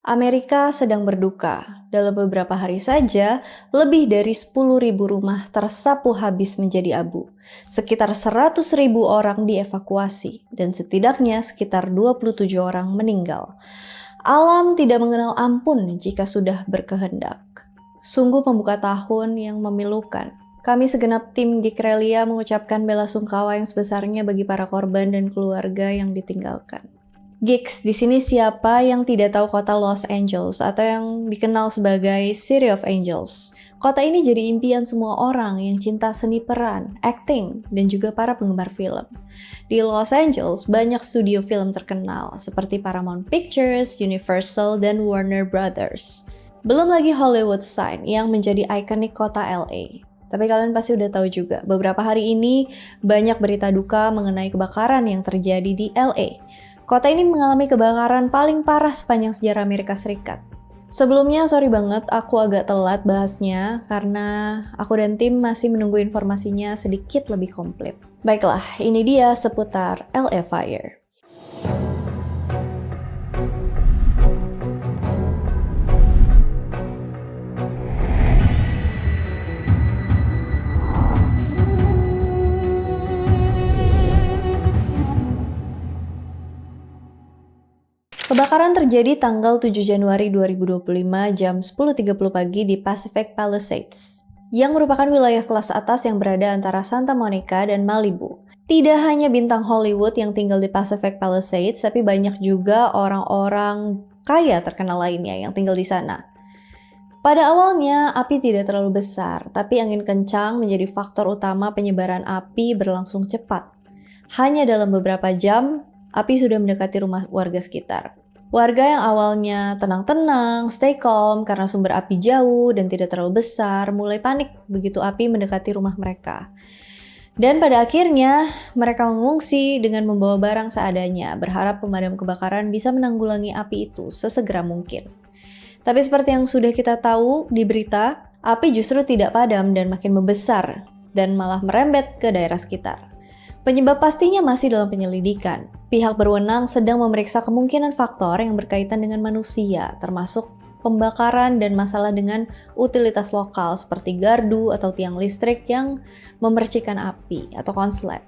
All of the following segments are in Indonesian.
Amerika sedang berduka. Dalam beberapa hari saja, lebih dari 10.000 rumah tersapu habis menjadi abu. Sekitar 100.000 orang dievakuasi, dan setidaknya sekitar 27 orang meninggal. Alam tidak mengenal ampun jika sudah berkehendak. Sungguh pembuka tahun yang memilukan. Kami segenap tim Geekrelia mengucapkan bela sungkawa yang sebesarnya bagi para korban dan keluarga yang ditinggalkan. Geeks, di sini siapa yang tidak tahu kota Los Angeles atau yang dikenal sebagai City of Angels? Kota ini jadi impian semua orang yang cinta seni peran, acting, dan juga para penggemar film. Di Los Angeles, banyak studio film terkenal seperti Paramount Pictures, Universal, dan Warner Brothers. Belum lagi Hollywood Sign yang menjadi ikonik kota LA. Tapi kalian pasti udah tahu juga, beberapa hari ini banyak berita duka mengenai kebakaran yang terjadi di LA. Kota ini mengalami kebakaran paling parah sepanjang sejarah Amerika Serikat. Sebelumnya, sorry banget aku agak telat bahasnya karena aku dan tim masih menunggu informasinya sedikit lebih komplit. Baiklah, ini dia seputar LA Fire. Kebakaran terjadi tanggal 7 Januari 2025 jam 10.30 pagi di Pacific Palisades, yang merupakan wilayah kelas atas yang berada antara Santa Monica dan Malibu. Tidak hanya bintang Hollywood yang tinggal di Pacific Palisades, tapi banyak juga orang-orang kaya terkenal lainnya yang tinggal di sana. Pada awalnya, api tidak terlalu besar, tapi angin kencang menjadi faktor utama penyebaran api berlangsung cepat. Hanya dalam beberapa jam, api sudah mendekati rumah warga sekitar. Warga yang awalnya tenang-tenang, stay calm karena sumber api jauh dan tidak terlalu besar, mulai panik begitu api mendekati rumah mereka. Dan pada akhirnya, mereka mengungsi dengan membawa barang seadanya, berharap pemadam kebakaran bisa menanggulangi api itu sesegera mungkin. Tapi seperti yang sudah kita tahu di berita, api justru tidak padam dan makin membesar, dan malah merembet ke daerah sekitar. Penyebab pastinya masih dalam penyelidikan. Pihak berwenang sedang memeriksa kemungkinan faktor yang berkaitan dengan manusia, termasuk pembakaran dan masalah dengan utilitas lokal seperti gardu atau tiang listrik yang memercikan api atau konslet.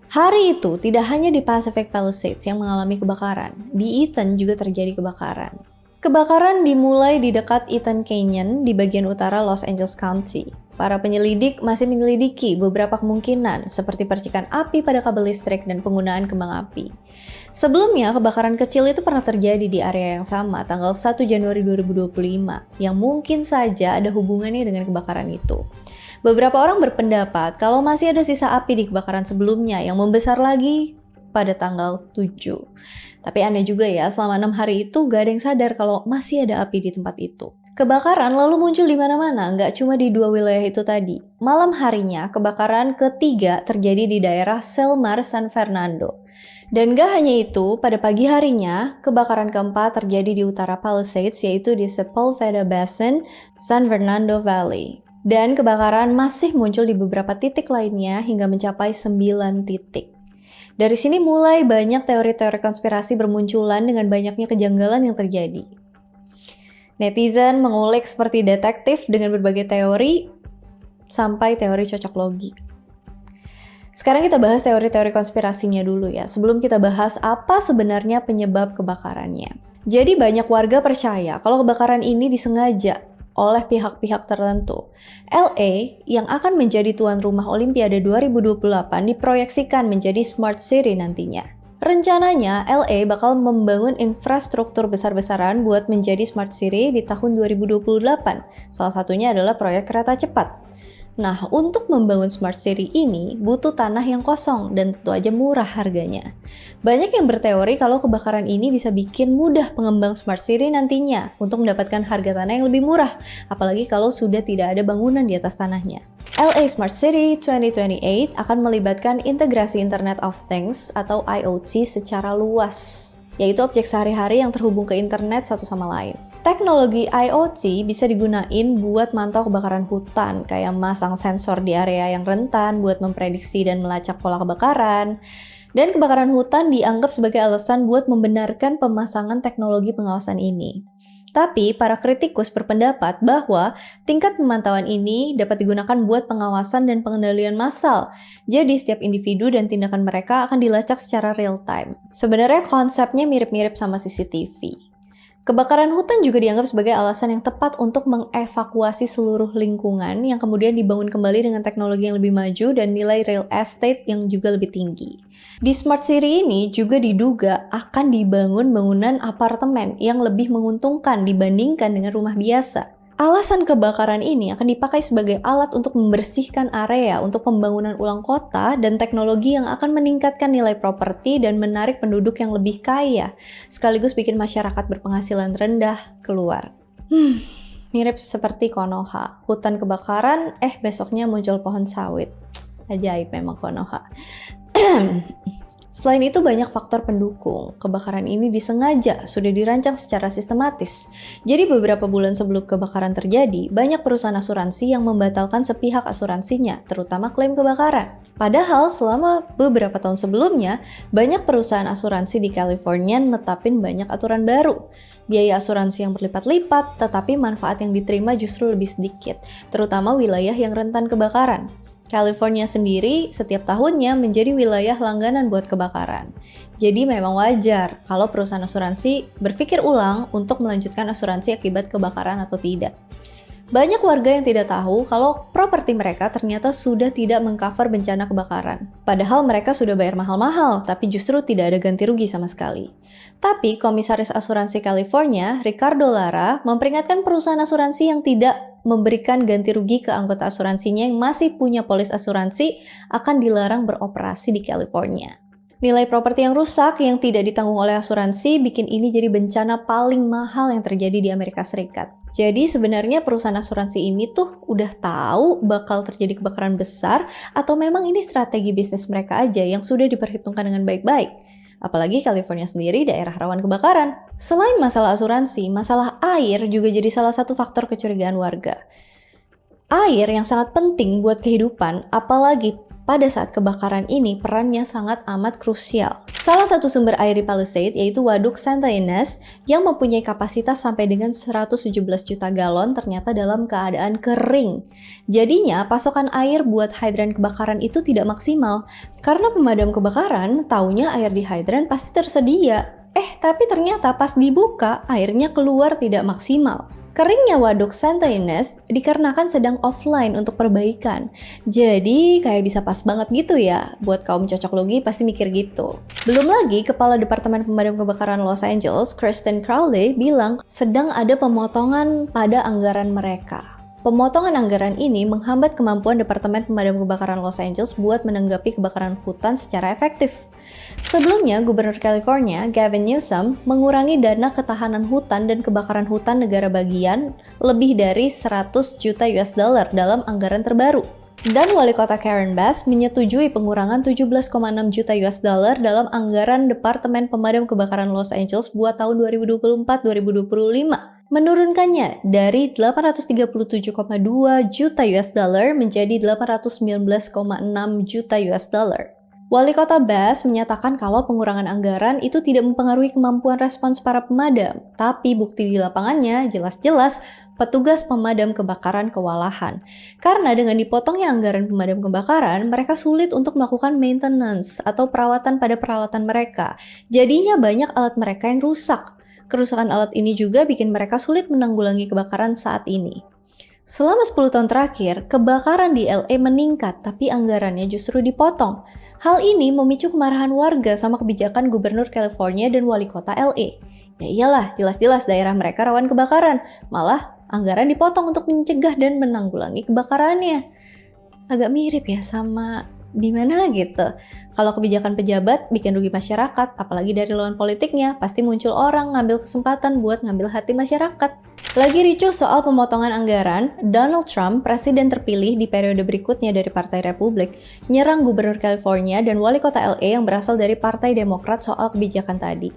Hari itu tidak hanya di Pacific Palisades yang mengalami kebakaran, di Eaton juga terjadi kebakaran. Kebakaran dimulai di dekat Eaton Canyon di bagian utara Los Angeles County. Para penyelidik masih menyelidiki beberapa kemungkinan seperti percikan api pada kabel listrik dan penggunaan kembang api. Sebelumnya, kebakaran kecil itu pernah terjadi di area yang sama tanggal 1 Januari 2025 yang mungkin saja ada hubungannya dengan kebakaran itu. Beberapa orang berpendapat kalau masih ada sisa api di kebakaran sebelumnya yang membesar lagi pada tanggal 7. Tapi aneh juga ya, selama 6 hari itu gak ada yang sadar kalau masih ada api di tempat itu. Kebakaran lalu muncul di mana-mana, nggak cuma di dua wilayah itu tadi. Malam harinya, kebakaran ketiga terjadi di daerah Selmar, San Fernando. Dan gak hanya itu, pada pagi harinya, kebakaran keempat terjadi di utara Palisades, yaitu di Sepulveda Basin, San Fernando Valley. Dan kebakaran masih muncul di beberapa titik lainnya hingga mencapai 9 titik. Dari sini mulai banyak teori-teori konspirasi bermunculan dengan banyaknya kejanggalan yang terjadi. Netizen mengulik seperti detektif dengan berbagai teori, sampai teori cocok logi. Sekarang kita bahas teori-teori konspirasinya dulu ya, sebelum kita bahas apa sebenarnya penyebab kebakarannya. Jadi banyak warga percaya kalau kebakaran ini disengaja oleh pihak-pihak tertentu. LA yang akan menjadi tuan rumah Olimpiade 2028 diproyeksikan menjadi Smart City nantinya. Rencananya, LA bakal membangun infrastruktur besar-besaran buat menjadi Smart City di tahun 2028. Salah satunya adalah proyek kereta cepat. Nah, untuk membangun Smart City ini butuh tanah yang kosong dan tentu aja murah harganya. Banyak yang berteori kalau kebakaran ini bisa bikin mudah pengembang Smart City nantinya untuk mendapatkan harga tanah yang lebih murah, apalagi kalau sudah tidak ada bangunan di atas tanahnya. LA Smart City 2028 akan melibatkan integrasi Internet of Things atau IoT secara luas, yaitu objek sehari-hari yang terhubung ke internet satu sama lain. Teknologi IoT bisa digunain buat mantau kebakaran hutan, kayak masang sensor di area yang rentan buat memprediksi dan melacak pola kebakaran. Dan kebakaran hutan dianggap sebagai alasan buat membenarkan pemasangan teknologi pengawasan ini. Tapi, para kritikus berpendapat bahwa tingkat pemantauan ini dapat digunakan buat pengawasan dan pengendalian massal. Jadi, setiap individu dan tindakan mereka akan dilacak secara real time. Sebenarnya konsepnya mirip-mirip sama CCTV. Kebakaran hutan juga dianggap sebagai alasan yang tepat untuk mengevakuasi seluruh lingkungan yang kemudian dibangun kembali dengan teknologi yang lebih maju dan nilai real estate yang juga lebih tinggi. Di Smart City ini juga diduga akan dibangun bangunan apartemen yang lebih menguntungkan dibandingkan dengan rumah biasa. Alasan kebakaran ini akan dipakai sebagai alat untuk membersihkan area untuk pembangunan ulang kota dan teknologi yang akan meningkatkan nilai properti dan menarik penduduk yang lebih kaya, sekaligus bikin masyarakat berpenghasilan rendah keluar. Mirip seperti Konoha, hutan kebakaran, besoknya muncul pohon sawit. Ajaib memang Konoha. Selain itu banyak faktor pendukung. Kebakaran ini disengaja sudah dirancang secara sistematis. Jadi beberapa bulan sebelum kebakaran terjadi, banyak perusahaan asuransi yang membatalkan sepihak asuransinya, terutama klaim kebakaran. Padahal selama beberapa tahun sebelumnya, banyak perusahaan asuransi di California netapin banyak aturan baru. Biaya asuransi yang berlipat-lipat, tetapi manfaat yang diterima justru lebih sedikit, terutama wilayah yang rentan kebakaran. California sendiri setiap tahunnya menjadi wilayah langganan buat kebakaran. Jadi memang wajar kalau perusahaan asuransi berpikir ulang untuk melanjutkan asuransi akibat kebakaran atau tidak. Banyak warga yang tidak tahu kalau properti mereka ternyata sudah tidak mengcover bencana kebakaran. Padahal mereka sudah bayar mahal-mahal, tapi justru tidak ada ganti rugi sama sekali. Tapi Komisaris Asuransi California, Ricardo Lara, memperingatkan perusahaan asuransi yang tidak memberikan ganti rugi ke anggota asuransinya yang masih punya polis asuransi akan dilarang beroperasi di California. Nilai properti yang rusak yang tidak ditanggung oleh asuransi bikin ini jadi bencana paling mahal yang terjadi di Amerika Serikat. Jadi sebenarnya perusahaan asuransi ini tuh udah tahu bakal terjadi kebakaran besar atau memang ini strategi bisnis mereka aja yang sudah diperhitungkan dengan baik-baik. Apalagi California sendiri daerah rawan kebakaran. Selain masalah asuransi, masalah air juga jadi salah satu faktor kecurigaan warga. Air yang sangat penting buat kehidupan, apalagi pada saat kebakaran ini perannya sangat amat krusial. Salah satu sumber air di Palisades yaitu Waduk Santa Ynez yang mempunyai kapasitas sampai dengan 117 juta galon ternyata dalam keadaan kering. Jadinya pasokan air buat hidran kebakaran itu tidak maksimal karena pemadam kebakaran taunya air di hidran pasti tersedia. Tapi ternyata pas dibuka airnya keluar tidak maksimal. Keringnya waduk Santa Ynez dikarenakan sedang offline untuk perbaikan. Jadi kayak bisa pas banget gitu ya. Buat kaum cocok logi pasti mikir gitu. Belum lagi Kepala Departemen Pemadam Kebakaran Los Angeles, Kristen Crowley, bilang sedang ada pemotongan pada anggaran mereka. Pemotongan anggaran ini menghambat kemampuan Departemen Pemadam Kebakaran Los Angeles buat menanggapi kebakaran hutan secara efektif. Sebelumnya, Gubernur California, Gavin Newsom, mengurangi dana ketahanan hutan dan kebakaran hutan negara bagian lebih dari 100 juta US dollar dalam anggaran terbaru. Dan Wali Kota Karen Bass menyetujui pengurangan 17,6 juta US dollar dalam anggaran Departemen Pemadam Kebakaran Los Angeles buat tahun 2024-2025. Menurunkannya dari 837,2 juta US dollar menjadi 819,6 juta US dollar. Wali Kota Bass menyatakan kalau pengurangan anggaran itu tidak mempengaruhi kemampuan respons para pemadam, tapi bukti di lapangannya jelas-jelas petugas pemadam kebakaran kewalahan. Karena dengan dipotongnya anggaran pemadam kebakaran, mereka sulit untuk melakukan maintenance atau perawatan pada peralatan mereka. Jadinya banyak alat mereka yang rusak. Kerusakan alat ini juga bikin mereka sulit menanggulangi kebakaran saat ini. Selama 10 tahun terakhir, kebakaran di LA meningkat tapi anggarannya justru dipotong. Hal ini memicu kemarahan warga sama kebijakan Gubernur California dan Wali Kota LA. Ya iyalah, jelas-jelas daerah mereka rawan kebakaran. Malah, anggaran dipotong untuk mencegah dan menanggulangi kebakarannya. Agak mirip ya sama di mana gitu. Kalau kebijakan pejabat bikin rugi masyarakat, apalagi dari lawan politiknya, pasti muncul orang ngambil kesempatan buat ngambil hati masyarakat. Lagi ricuh soal pemotongan anggaran, Donald Trump, presiden terpilih di periode berikutnya dari Partai Republik, nyerang Gubernur California dan Wali Kota LA yang berasal dari Partai Demokrat soal kebijakan tadi.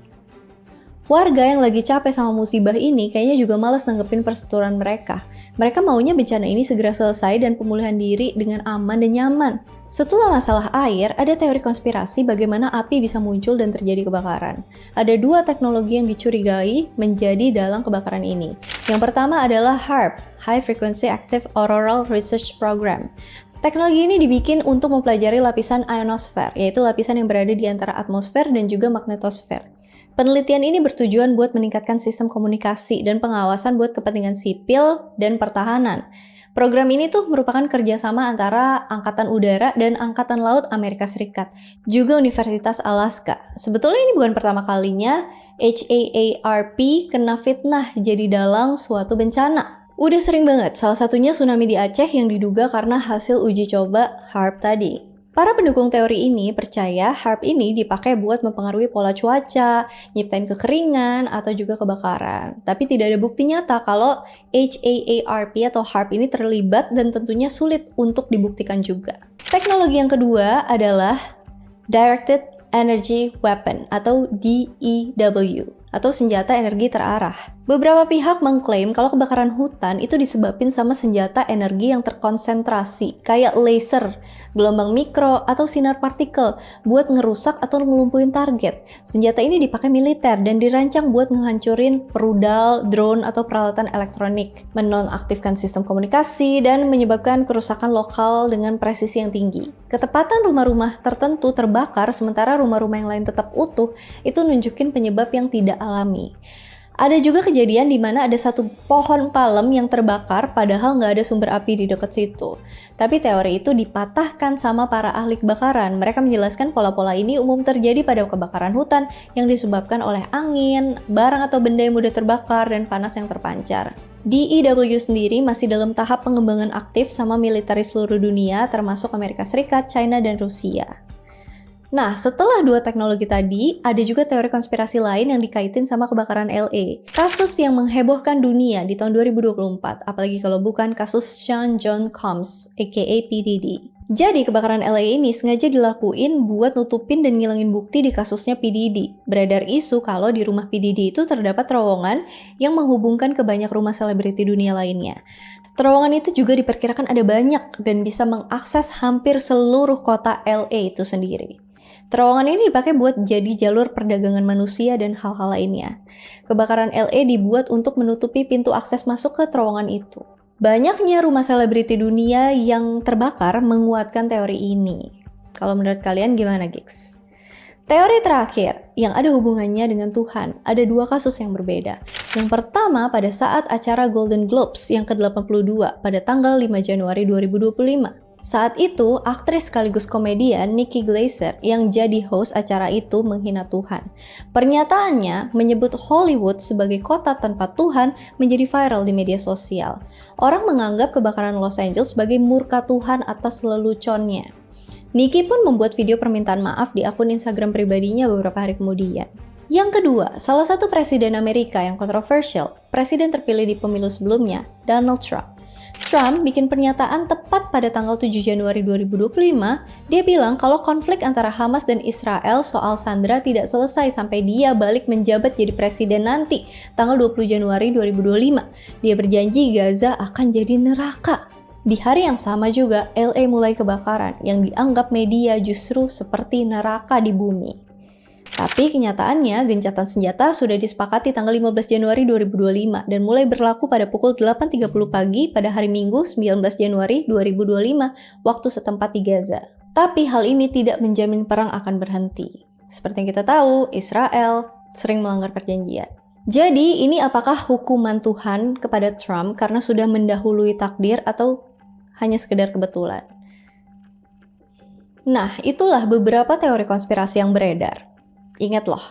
Warga yang lagi capek sama musibah ini kayaknya juga malas nanggepin perseturuan mereka. Mereka maunya bencana ini segera selesai dan pemulihan diri dengan aman dan nyaman. Setelah masalah air, ada teori konspirasi bagaimana api bisa muncul dan terjadi kebakaran. Ada dua teknologi yang dicurigai menjadi dalam kebakaran ini. Yang pertama adalah HAARP, High Frequency Active Auroral Research Program. Teknologi ini dibikin untuk mempelajari lapisan ionosfer, yaitu lapisan yang berada di antara atmosfer dan juga magnetosfer. Penelitian ini bertujuan buat meningkatkan sistem komunikasi dan pengawasan buat kepentingan sipil dan pertahanan. Program ini tuh merupakan kerjasama antara Angkatan Udara dan Angkatan Laut Amerika Serikat, juga Universitas Alaska. Sebetulnya ini bukan pertama kalinya HAARP kena fitnah jadi dalang suatu bencana. Udah sering banget, salah satunya tsunami di Aceh yang diduga karena hasil uji coba HAARP tadi. Para pendukung teori ini percaya HAARP ini dipakai buat mempengaruhi pola cuaca, nyiptain kekeringan, atau juga kebakaran. Tapi tidak ada bukti nyata kalau HAARP atau HAARP ini terlibat dan tentunya sulit untuk dibuktikan juga. Teknologi yang kedua adalah Directed Energy Weapon atau DEW atau senjata energi terarah. Beberapa pihak mengklaim kalau kebakaran hutan itu disebabkan sama senjata energi yang terkonsentrasi, kayak laser, gelombang mikro, atau sinar partikel buat ngerusak atau ngelumpuhin target. Senjata ini dipakai militer dan dirancang buat ngehancurin rudal, drone, atau peralatan elektronik, menonaktifkan sistem komunikasi, dan menyebabkan kerusakan lokal dengan presisi yang tinggi. Ketepatan rumah-rumah tertentu terbakar sementara rumah-rumah yang lain tetap utuh, itu nunjukin penyebab yang tidak alami. Ada juga kejadian di mana ada satu pohon palem yang terbakar padahal nggak ada sumber api di dekat situ. Tapi teori itu dipatahkan sama para ahli kebakaran. Mereka menjelaskan pola-pola ini umum terjadi pada kebakaran hutan yang disebabkan oleh angin, barang atau benda yang mudah terbakar, dan panas yang terpancar. DEW sendiri masih dalam tahap pengembangan aktif sama militeris seluruh dunia termasuk Amerika Serikat, China, dan Rusia. Nah, setelah dua teknologi tadi, ada juga teori konspirasi lain yang dikaitin sama kebakaran LA. Kasus yang menghebohkan dunia di tahun 2024, apalagi kalau bukan kasus Sean John Combs, aka P. Diddy. Jadi, kebakaran LA ini sengaja dilakuin buat nutupin dan ngilangin bukti di kasusnya P. Diddy. Beredar isu kalau di rumah P. Diddy itu terdapat terowongan yang menghubungkan ke banyak rumah selebriti dunia lainnya. Terowongan itu juga diperkirakan ada banyak dan bisa mengakses hampir seluruh kota LA itu sendiri. Terowongan ini dipakai buat jadi jalur perdagangan manusia dan hal-hal lainnya. Kebakaran LA dibuat untuk menutupi pintu akses masuk ke terowongan itu. Banyaknya rumah selebriti dunia yang terbakar menguatkan teori ini. Kalau menurut kalian gimana, Gigs? Teori terakhir yang ada hubungannya dengan Tuhan, ada dua kasus yang berbeda. Yang pertama pada saat acara Golden Globes yang ke-82 pada tanggal 5 Januari 2025. Saat itu, aktris sekaligus komedian Nikki Glaser yang jadi host acara itu menghina Tuhan. Pernyataannya menyebut Hollywood sebagai kota tanpa Tuhan menjadi viral di media sosial. Orang menganggap kebakaran Los Angeles sebagai murka Tuhan atas leluconnya. Nikki pun membuat video permintaan maaf di akun Instagram pribadinya beberapa hari kemudian. Yang kedua, salah satu presiden Amerika yang kontroversial, presiden terpilih di pemilu sebelumnya, Donald Trump. Trump bikin pernyataan tepat pada tanggal 7 Januari 2025, dia bilang kalau konflik antara Hamas dan Israel soal Sandra tidak selesai sampai dia balik menjabat jadi presiden nanti, tanggal 20 Januari 2025. Dia berjanji Gaza akan jadi neraka. Di hari yang sama juga, LA mulai kebakaran yang dianggap media justru seperti neraka di bumi. Tapi kenyataannya, gencatan senjata sudah disepakati tanggal 15 Januari 2025 dan mulai berlaku pada pukul 8.30 pagi pada hari Minggu 19 Januari 2025 waktu setempat di Gaza. Tapi hal ini tidak menjamin perang akan berhenti. Seperti yang kita tahu, Israel sering melanggar perjanjian. Jadi, ini apakah hukuman Tuhan kepada Trump karena sudah mendahului takdir atau hanya sekedar kebetulan? Nah, itulah beberapa teori konspirasi yang beredar. Ingat loh,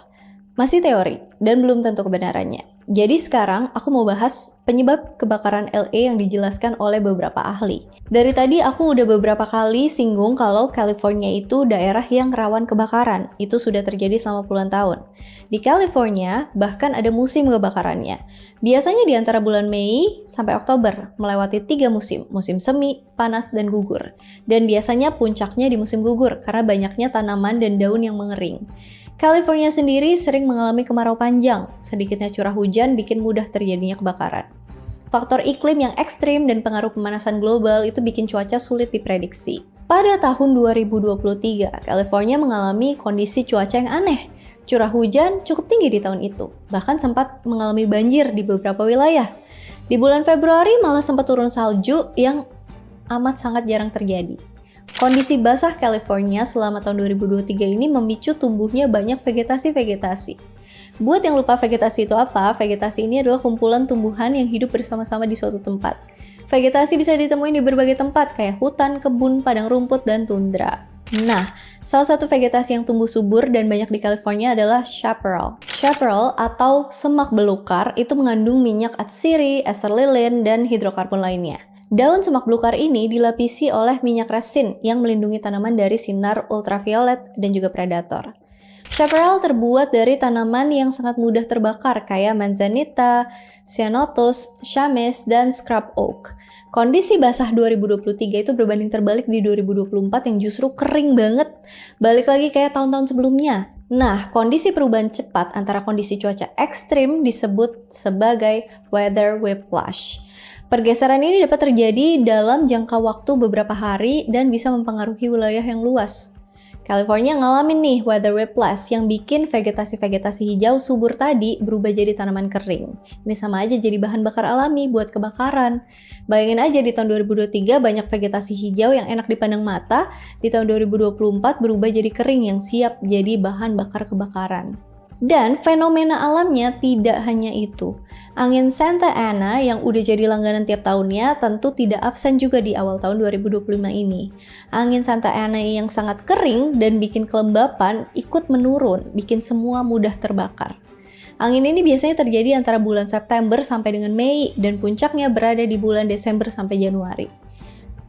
masih teori dan belum tentu kebenarannya. Jadi sekarang aku mau bahas penyebab kebakaran LA yang dijelaskan oleh beberapa ahli. Dari tadi aku udah beberapa kali singgung kalau California itu daerah yang rawan kebakaran. Itu sudah terjadi selama puluhan tahun. Di California bahkan ada musim kebakarannya. Biasanya di antara bulan Mei sampai Oktober, melewati 3 musim. Musim semi, panas, dan gugur. Dan biasanya puncaknya di musim gugur karena banyaknya tanaman dan daun yang mengering. California sendiri sering mengalami kemarau panjang, sedikitnya curah hujan bikin mudah terjadinya kebakaran. Faktor iklim yang ekstrim dan pengaruh pemanasan global itu bikin cuaca sulit diprediksi. Pada tahun 2023, California mengalami kondisi cuaca yang aneh. Curah hujan cukup tinggi di tahun itu, bahkan sempat mengalami banjir di beberapa wilayah. Di bulan Februari malah sempat turun salju yang amat sangat jarang terjadi. Kondisi basah California selama tahun 2023 ini memicu tumbuhnya banyak vegetasi-vegetasi. Buat yang lupa vegetasi itu apa, vegetasi ini adalah kumpulan tumbuhan yang hidup bersama-sama di suatu tempat. Vegetasi bisa ditemuin di berbagai tempat kayak hutan, kebun, padang rumput, dan tundra. Nah, salah satu vegetasi yang tumbuh subur dan banyak di California adalah chaparral. Chaparral atau semak belukar itu mengandung minyak atsiri, ester lilin, dan hidrokarbon lainnya. Daun semak belukar ini dilapisi oleh minyak resin yang melindungi tanaman dari sinar ultraviolet dan juga predator. Chaparral terbuat dari tanaman yang sangat mudah terbakar kayak manzanita, ceanothus, chamis, dan scrub oak. Kondisi basah 2023 itu berbanding terbalik di 2024 yang justru kering banget. Balik lagi kayak tahun-tahun sebelumnya. Nah, kondisi perubahan cepat antara kondisi cuaca ekstrim disebut sebagai weather whiplash. Pergeseran ini dapat terjadi dalam jangka waktu beberapa hari dan bisa mempengaruhi wilayah yang luas. California ngalamin nih weather whiplash yang bikin vegetasi-vegetasi hijau subur tadi berubah jadi tanaman kering. Ini sama aja jadi bahan bakar alami buat kebakaran. Bayangin aja di tahun 2023 banyak vegetasi hijau yang enak dipandang mata, di tahun 2024 berubah jadi kering yang siap jadi bahan bakar kebakaran. Dan fenomena alamnya tidak hanya itu. Angin Santa Ana yang udah jadi langganan tiap tahunnya tentu tidak absen juga di awal tahun 2025 ini. Angin Santa Ana yang sangat kering dan bikin kelembapan ikut menurun, bikin semua mudah terbakar. Angin ini biasanya terjadi antara bulan September sampai dengan Mei dan puncaknya berada di bulan Desember sampai Januari.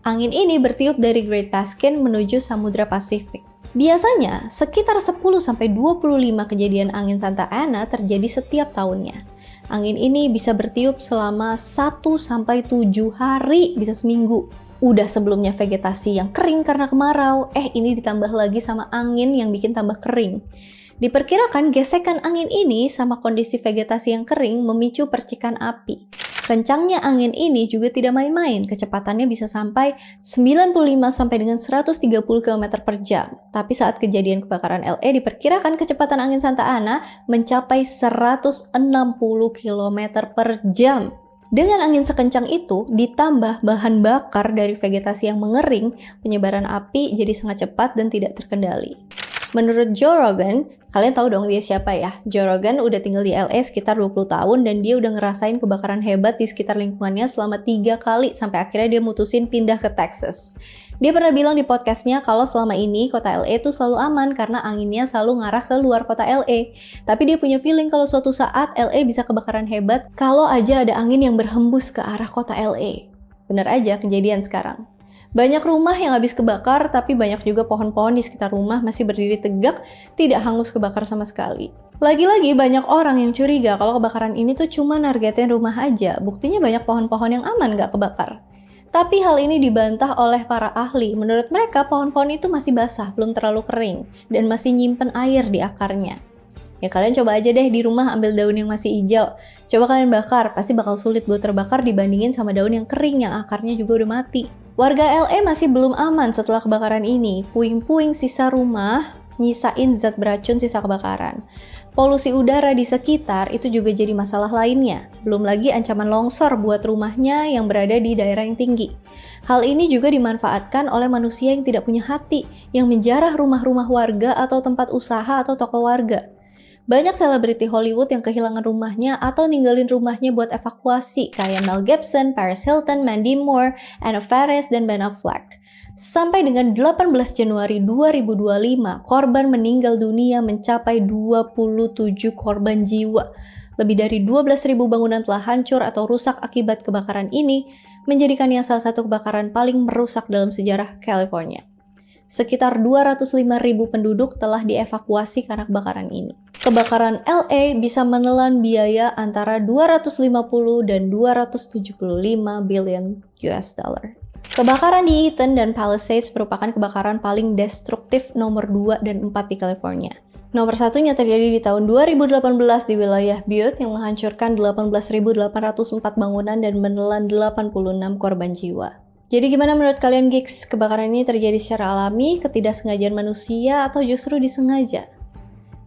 Angin ini bertiup dari Great Basin menuju Samudra Pasifik. Biasanya, sekitar 10-25 kejadian angin Santa Ana terjadi setiap tahunnya. Angin ini bisa bertiup selama 1-7 hari, bisa seminggu. Udah sebelumnya vegetasi yang kering karena kemarau, ini ditambah lagi sama angin yang bikin tambah kering. Diperkirakan gesekan angin ini sama kondisi vegetasi yang kering memicu percikan api. Kencangnya angin ini juga tidak main-main, kecepatannya bisa sampai 95 sampai dengan 130 km per jam. Tapi saat kejadian kebakaran LA diperkirakan kecepatan angin Santa Ana mencapai 160 km per jam. Dengan angin sekencang itu, ditambah bahan bakar dari vegetasi yang mengering, penyebaran api jadi sangat cepat dan tidak terkendali. Menurut Joe Rogan, kalian tahu dong dia siapa ya? Joe Rogan udah tinggal di LA sekitar 20 tahun dan dia udah ngerasain kebakaran hebat di sekitar lingkungannya selama 3 kali sampai akhirnya dia mutusin pindah ke Texas. Dia pernah bilang di podcastnya kalau selama ini kota LA tuh selalu aman karena anginnya selalu ngarah ke luar kota LA. Tapi dia punya feeling kalau suatu saat LA bisa kebakaran hebat kalau aja ada angin yang berhembus ke arah kota LA. Bener aja kejadian sekarang. Banyak rumah yang habis kebakar, tapi banyak juga pohon-pohon di sekitar rumah masih berdiri tegak, tidak hangus kebakar sama sekali. Lagi-lagi banyak orang yang curiga kalau kebakaran ini tuh cuma nargetin rumah aja, buktinya banyak pohon-pohon yang aman gak kebakar. Tapi hal ini dibantah oleh para ahli, menurut mereka pohon-pohon itu masih basah, belum terlalu kering, dan masih nyimpen air di akarnya. Ya kalian coba aja deh di rumah ambil daun yang masih hijau. Coba kalian bakar, pasti bakal sulit buat terbakar dibandingin sama daun yang kering yang akarnya juga udah mati. Warga LA masih belum aman setelah kebakaran ini. Puing-puing sisa rumah nyisain zat beracun sisa kebakaran. Polusi udara di sekitar itu juga jadi masalah lainnya. Belum lagi ancaman longsor buat rumahnya yang berada di daerah yang tinggi. Hal ini juga dimanfaatkan oleh manusia yang tidak punya hati, yang menjarah rumah-rumah warga atau tempat usaha atau toko warga. Banyak selebriti Hollywood yang kehilangan rumahnya atau ninggalin rumahnya buat evakuasi kayak Mel Gibson, Paris Hilton, Mandy Moore, Anna Faris, dan Ben Affleck. Sampai dengan 18 Januari 2025, korban meninggal dunia mencapai 27 korban jiwa. Lebih dari 12.000 bangunan telah hancur atau rusak akibat kebakaran ini, menjadikannya salah satu kebakaran paling merusak dalam sejarah California. Sekitar 205.000 penduduk telah dievakuasi karena kebakaran ini. Kebakaran LA bisa menelan biaya antara 250 dan 275 billion US dollar. Kebakaran di Eaton dan Palisades merupakan kebakaran paling destruktif nomor 2 dan 4 di California. Nomor satunya terjadi di tahun 2018 di wilayah Butte yang menghancurkan 18.804 bangunan dan menelan 86 korban jiwa. Jadi gimana menurut kalian Geeks? Kebakaran ini terjadi secara alami, ketidaksengajaan manusia, atau justru disengaja?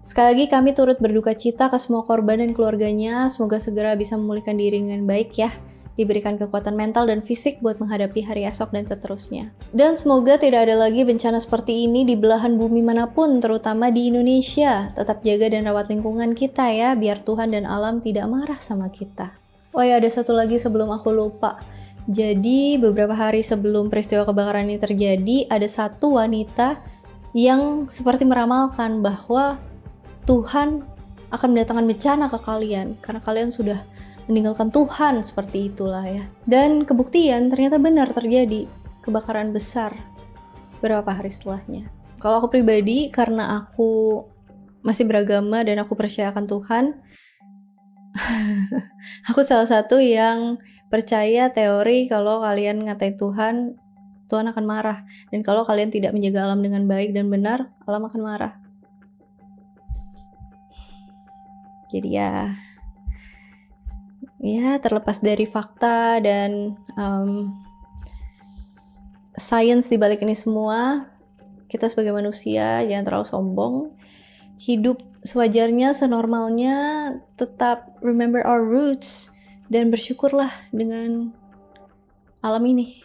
Sekali lagi kami turut berduka cita ke semua korban dan keluarganya, semoga segera bisa memulihkan diri dengan baik ya. Diberikan kekuatan mental dan fisik buat menghadapi hari esok dan seterusnya. Dan semoga tidak ada lagi bencana seperti ini di belahan bumi manapun, terutama di Indonesia. Tetap jaga dan rawat lingkungan kita ya, biar Tuhan dan alam tidak marah sama kita. Oh ya, ada satu lagi sebelum aku lupa. Jadi beberapa hari sebelum peristiwa kebakaran ini terjadi, ada satu wanita yang seperti meramalkan bahwa Tuhan akan mendatangkan bencana ke kalian karena kalian sudah meninggalkan Tuhan, seperti itulah ya. Dan kebuktian ternyata benar terjadi kebakaran besar beberapa hari setelahnya. Kalau aku pribadi, karena aku masih beragama dan aku percayakan Tuhan, aku salah satu yang percaya teori kalau kalian ngatain Tuhan, Tuhan akan marah. Dan kalau kalian tidak menjaga alam dengan baik dan benar, alam akan marah. Jadi ya terlepas dari fakta dan sains di balik ini semua, kita sebagai manusia jangan terlalu sombong. Hidup sewajarnya, senormalnya, tetap remember our roots dan bersyukurlah dengan alam ini.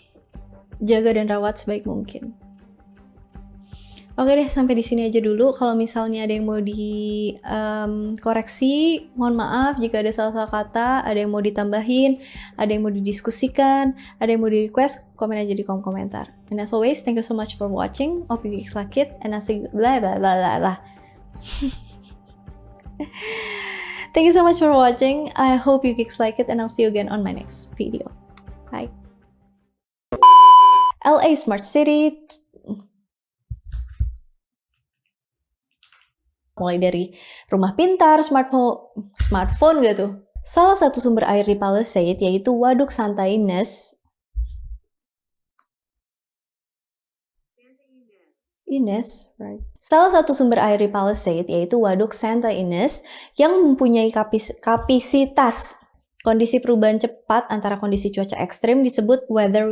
Jaga dan rawat sebaik mungkin. Oke deh, sampai di sini aja dulu. Kalau misalnya ada yang mau dikoreksi, mohon maaf jika ada salah-salah kata, ada yang mau ditambahin, ada yang mau didiskusikan, ada yang mau di-request, komen aja di kolom komentar. And as always, thank you so much for watching. Hope you guys like it, and I'll see you blah blah blah blah blah. Thank you so much for watching. I hope you guys like it, and I'll see you again on my next video. Bye. LA Smart City. Mulai dari rumah pintar, smartphone gak tuh? Salah satu sumber air di Palisade yaitu Waduk Santa Ines. Right. Salah satu sumber air di Palisade yaitu Waduk Santa Ines yang mempunyai kapasitas. Kondisi perubahan cepat antara kondisi cuaca ekstrim disebut weather